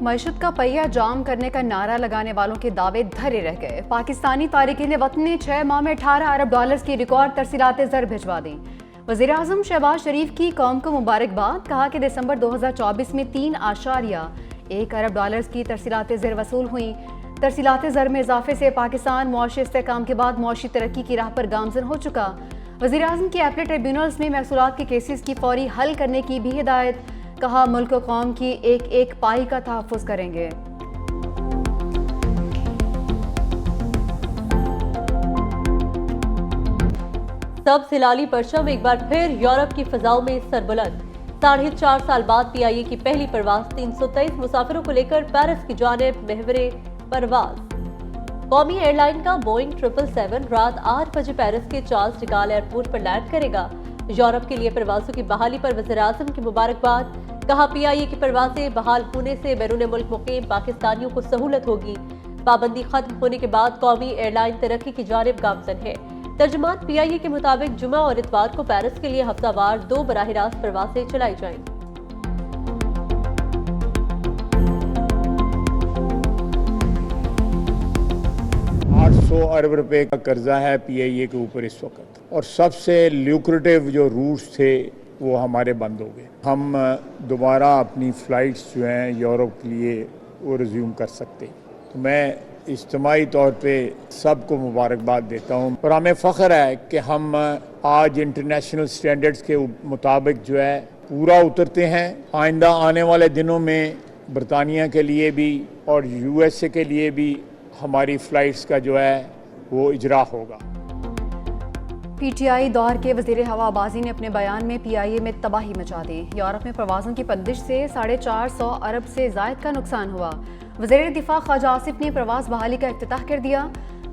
मईशत का पहिया जाम करने का नारा लगाने वालों के दावे धरे रह गए। पाकिस्तानी तारिकीन वतन ने 6 माह में 18 अरब डॉलर्स की रिकॉर्ड तरसीलाते ज़र भिजवा दी। वज़ीर-ए-आज़म शहबाज शरीफ की कौम को मुबारकबाद। कहा कि दिसंबर 2024 में 3.1 अरब डॉलर्स की तरसीलाते ज़र वसूल हुई। तरसीलाते ज़र में इजाफे से पाकिस्तान मुआशी इस्तेहकाम के बाद मुआशी तरक्की की राह पर गामजन हो चुका। वज़ीर-ए-आज़म की अपीलेट ट्रिब्यूनल्स में महसूलात के केसेस की फौरी हल करने की भी हिदायत। कहा मुल्क व कौम की एक एक पाई का तहफ़्फ़ुज़ करेंगे। सब हिलाली परचम एक बार फिर यूरोप की फिजाओं में सरबुलंद। 4.5 साल बाद PIA की पहली परवाज 323 मुसाफिरों को लेकर पेरिस की जानिब महवरे परवाज। कौमी एयरलाइन का बोइंग 777 रात 8 बजे पेरिस के चार्ल्स डिगाल एयरपोर्ट पर लैंड करेगा। यूरोप के लिए परवाजों की बहाली पर वज़ीर-ए-आज़म की मुबारकबाद। कहा PIA की परवाजें बहाल होने से बैरून मुल्क मुकीम पाकिस्तानियों को सहूलत होगी। पाबंदी खत्म होने के बाद कौमी एयरलाइन तरक्की की जानिब गामजन है। तर्जुमान PIA के मुताबिक जुमा और इतवार को पेरिस के लिए हफ्तावार 2 बराह रास्त परवाजें चलाई जाएंगी। 800 अरब रुपए का कर्जा है PIA के ऊपर इस वक्त, और सबसे ल्यूक्रेटिव जो रूट्स थे वो हमारे बंद हो गए। हम दोबारा अपनी फ़्लाइट्स जो हैं यूरोप के लिए वो रिज्यूम कर सकते। तो मैं इज्तिमाई तौर पे सबको मुबारकबाद देता हूँ और हमें फ़ख्र है कि हम आज इंटरनेशनल स्टैंडर्ड्स के मुताबिक जो है पूरा उतरते हैं। आइंदा आने वाले दिनों में बरतानिया के लिए भी और USA के लिए भी हमारी फ़्लाइट्स का जो है वो इजरा होगा। PTI दौर के वज़ीर हवाबाजी ने अपने बयान में PIA में तबाही मचा दी। यूरोप में प्रवासों की बंदिश से 450 अरब से ज़ायद का नुकसान हुआ। वज़ीर दिफा ख्वाजा आसिफ ने प्रवास बहाली का इफ्तिताह कर दिया।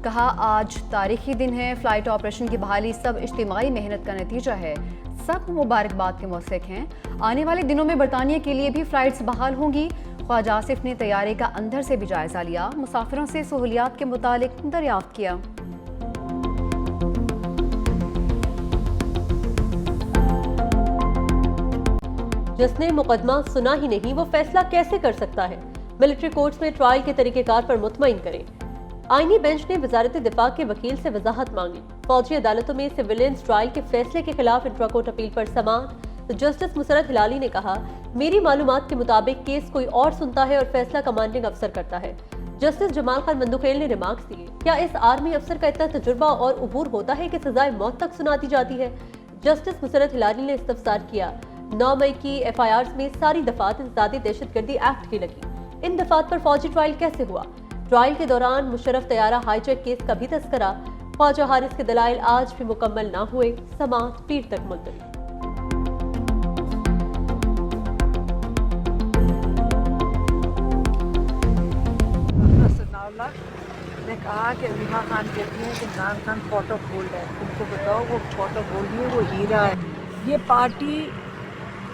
कहा आज तारीखी दिन है। फ़्लाइट ऑपरेशन की बहाली सब इज्तिमाई मेहनत का नतीजा है। सब मुबारकबाद के मौसिक हैं। आने वाले दिनों में बरतानिया के लिए भी फ़्लाइट्स बहाल होंगी। ख्वाजा आसिफ ने तैयारे का अंदर से भी जायजा लिया। मुसाफिरों से सहूलियात के मुतालिक दरियाफ्त किया। जिसने मुकदमा सुना ही नहीं वो फैसला कैसे कर सकता है? मिलिट्री कोर्ट्स में ट्रायल के तरीकेकार पर मुतमईन करें। आईनी बेंच ने वजारत दिफा के वकील से वजाहत मांगी। फौजी अदालतों में सिविलियंस ट्रायल के फैसले के खिलाफ इंट्रा कोर्ट अपील पर समाअत। तो जस्टिस मुसरत हिलाली ने कहा, मेरी मालूमात के मुताबिक केस कोई और सुनता है और फैसला कमांडिंग अफसर करता है। जस्टिस जमाल खान मंदुखेल ने रिमार्क्स दिए, क्या इस आर्मी अफसर का इतना तजुर्बा और उबूर होता है कि सजाए मौत तक सुनाती जाती है? जस्टिस मुसरत हिलाली ने इस्तफसार किया, 9 मई की FIRs में सारी दफात इंसदादी दहशतगर्दी एक्ट की लगी। इन दफात पर फौजी ट्रायल कैसे हुआ? ट्रायल के दौरान मुशर्रफ तैयारा हाईजैक केस का भी तस्करा। ख्वाजा हारिस के दलाइल आज भी मुकम्मल न हुए। समाअत पीर तक मुलतवी। ने कहा कि अलीमा खान कहती हैं कि इमरान खान फोटो गोल्ड है। तुमको बताओ वो फोटो गोल्ड नहीं है, वो हीरा है। ये पार्टी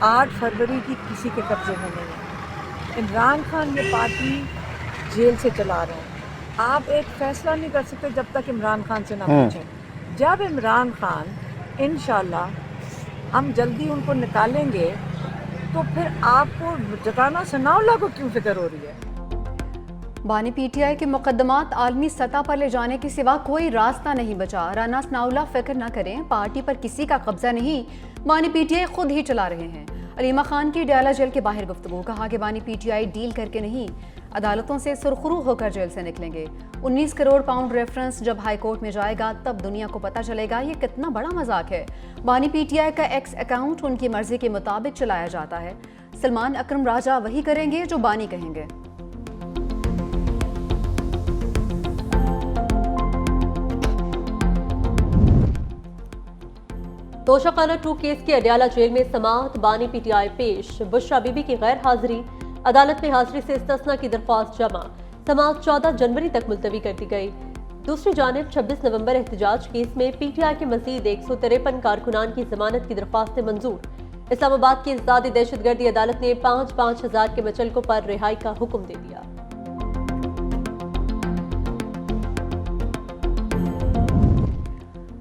8 फरवरी की किसी के कब्जे में नहीं है। इमरान खान ये पार्टी जेल से चला रहे हैं। आप एक फैसला नहीं कर सकते जब तक इमरान खान से ना पूछें। जब इमरान खान इंशाल्लाह हम जल्दी उनको निकालेंगे तो फिर आपको जताना सनाउल्लाह को क्यों फिक्र हो रही है? बानी PTI के मुकदमात आलमी सतह पर ले जाने के सिवा कोई रास्ता नहीं बचा। राना सनाउल्लाह फिक्र न करें, पार्टी पर किसी का कब्जा नहीं, बानी PTI खुद ही चला रहे हैं। अलीमा खान की डयाला जेल के बाहर गुफ्तगू। कहा कि बानी PTI डील करके नहीं, अदालतों से सुरखरू होकर जेल से निकलेंगे। 19 करोड़ पाउंड रेफरेंस जब हाई कोर्ट में जाएगा तब दुनिया को पता चलेगा ये कितना बड़ा मजाक है। बानी PTI का एक्स अकाउंट उनकी मर्जी के मुताबिक चलाया जाता है। सलमान अकरम राजा वही करेंगे जो बानी कहेंगे। तोशाखाना 2 केस के अडयाला जेल में समाअत। बानी PTI पेश। बुशरा बीबी की गैर हाजिरी। अदालत में हाजिरी से इस्तिस्ना की दरख्वास्त जमा। समाअत 14 जनवरी तक मुलतवी कर दी गई। दूसरी जानिब 26 नवंबर एहतजाज केस में PTI के मजीद 153 कारकुनान की जमानत की दरख्वास्तें मंजूर। इस्लामाबाद की इंसदादी दहशतगर्दी अदालत ने 5-5 हजार के मुचल्कों पर रिहाई का हुक्म दे दिया।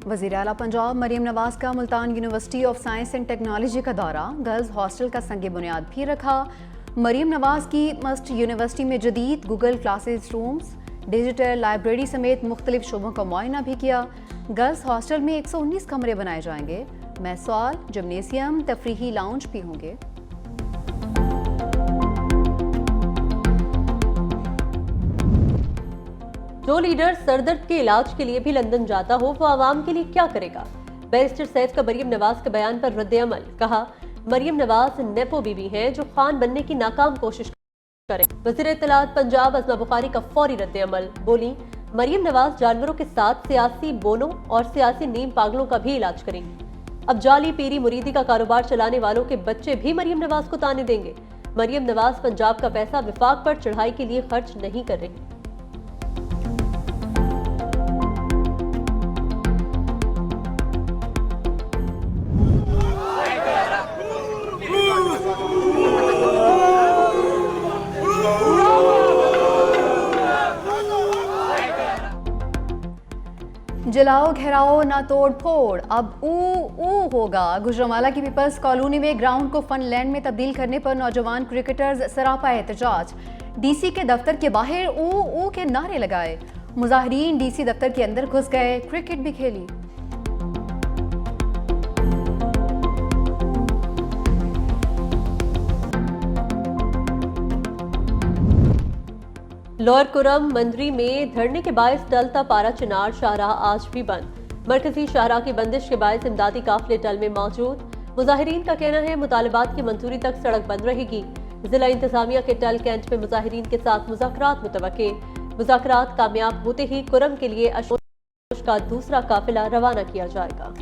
वज़ीर आला पंजाब मरीम नवाज का Multan university of science and technology का दौरा। गर्ल्स हॉस्टल का संग बुनियाद भी रखा। मरीम नवाज की मस्ट यूनिवर्सिटी में जदीद Google classes rooms, digital library समेत मुख्तलिफ शोबों का मुआयना भी किया। गर्ल्स हॉस्टल में 119 कमरे बनाए जाएंगे। मैस हॉल, जिम्नेशियम, तफरीही लाउंज भी होंगे। जो लीडर सरदर्द के इलाज के लिए भी लंदन जाता हो वो आवाम के लिए क्या करेगा? बैरिस्टर सैफ का मरीम नवाज के बयान पर रद्द-ए-अमल। कहा, मरीम नवाज नेपो बीवी हैं जो खान बनने की नाकाम कोशिश करें। वज़ीर इत्तलात पंजाब अज़मा बुखारी का फौरी रद्द-ए-अमल। बोली, मरीम नवाज जानवरों के साथ सियासी बोनों और सियासी नीम पागलों का भी इलाज करेंगी। अब जाली पीरी मुरीदी का कारोबार चलाने वालों के बच्चे भी मरीम नवाज को ताने देंगे। मरीम नवाज पंजाब का पैसा विफाक पर चढ़ाई के लिए खर्च नहीं कर रही। जलाओ घेराओ ना तोड़ फोड़, अब ऊ होगा। गुजरांवाला की पीपल्स कॉलोनी में ग्राउंड को फन लैंड में तब्दील करने पर नौजवान क्रिकेटर्स सरापा एहतजाज। डीसी के दफ्तर के बाहर ऊ के नारे लगाए। मुजाहिरीन डीसी दफ्तर के अंदर घुस गए, क्रिकेट भी खेली। लोअर कुरम मंदरी में धरने के बायस डलता पारा चिनार शाहराह आज भी बंद। मरकजी शाहराह की बंदिश के बायस इमदादी काफिले डल में मौजूद। मुजाहिरीन का कहना है मुतालबात की मंजूरी तक सड़क बंद रहेगी। जिला इंतजामिया के टल कैंट में मुजाहिरीन के साथ मुज़ाकरात मुतवक्के। मुज़ाकरात कामयाब होते ही कुरम के लिए अशोक का दूसरा काफिला रवाना किया जाएगा।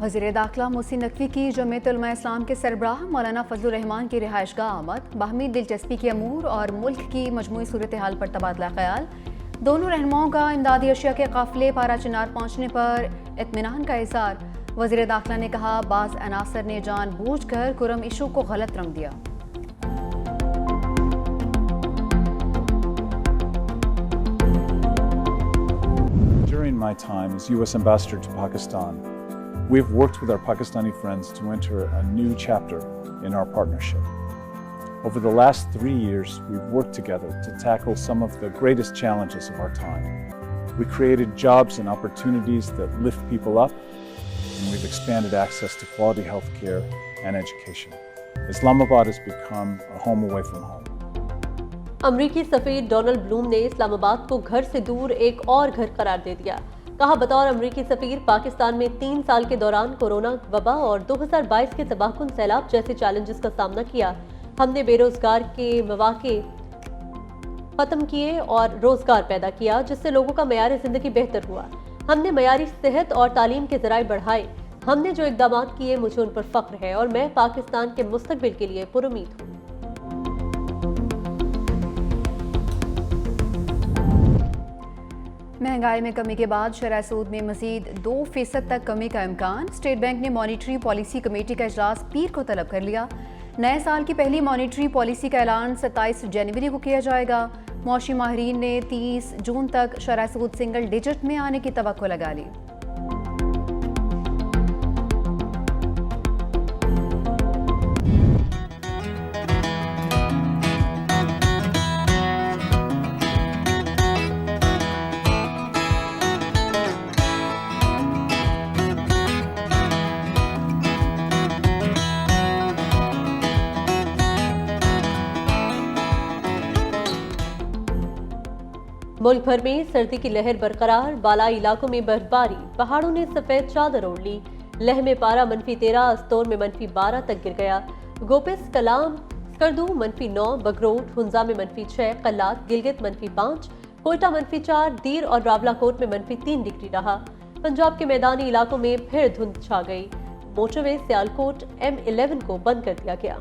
वज़ीर दाखिला मोहसिन नकवी की जमीयत उलमा इस्लाम के सरबराह मौलाना फजलुर रहमान की रिहाइशगाह आमद। बाहमी दिलचस्पी के अमूर और मुल्क की मजमूई सूरत हाल पर तबादला ख्याल। दोनों रहनुमाओं का इमदादी अशिया के काफिले पारा चिनार पहुंचने पर इत्मीनान का इज़हार। वज़ीर दाखिला ने कहा, बाज़ अनासर ने जानबूझकर कुरम इशू को गलत रंग दिया। During my time as U.S. Ambassador to Pakistan, we've worked with our Pakistani friends to enter a new chapter in our partnership. Over the last 3 years, we've worked together to tackle some of the greatest challenges of our time. We created jobs and opportunities that lift people up, and we've expanded access to quality health care and education. Islamabad has become a home away from home. अमरीकी सफीर Donald Bloom ने इस्लामाबाद को घर से दूर एक और घर करार दे दिया। कहा, बतौर अमरीकी सफीर पाकिस्तान में 3 साल के दौरान कोरोना वबा और 2022 के तबाहकुन सैलाब जैसे चैलेंजेस का सामना किया। हमने बेरोजगार के मौके खत्म किए और रोजगार पैदा किया, जिससे लोगों का मयार जिंदगी बेहतर हुआ। हमने मयारी सेहत और तालीम के जराए बढ़ाए। हमने जो इकदाम किए, मुझे उन पर फख्र है और मैं पाकिस्तान के मुस्तकबिल के लिए पुरुमीद हूँ। महंगाई में कमी के बाद शरह सूद में मजीद 2% तक कमी का इम्कान। स्टेट बैंक ने मॉनिटरी पॉलिसी कमेटी का इजलास पीर को तलब कर लिया। नए साल की पहली मॉनिटरी पॉलिसी का ऐलान 27 जनवरी को किया जाएगा। मौशी माहिरीन ने 30 जून तक शरह सूद सिंगल डिजिट में आने की तवक्को लगा ली। मुल्क भर में सर्दी की लहर बरकरार। बालाई इलाकों में बर्फबारी, पहाड़ों ने सफेद चादर ओढ़ ली। लेह में पारा -13, अस्तोर में -12 तक गिर गया। गोपिस, कलाम, स्कर्दू -9, बगरोट, हुंजा में -6, कल्लात, गिलगित -5, कोयटा -4, दीर और रावलाकोट में -3 डिग्री रहा। पंजाब के मैदानी इलाकों में फिर धुंध छा गई। मोटरवे सियालकोट M11 को बंद कर दिया गया।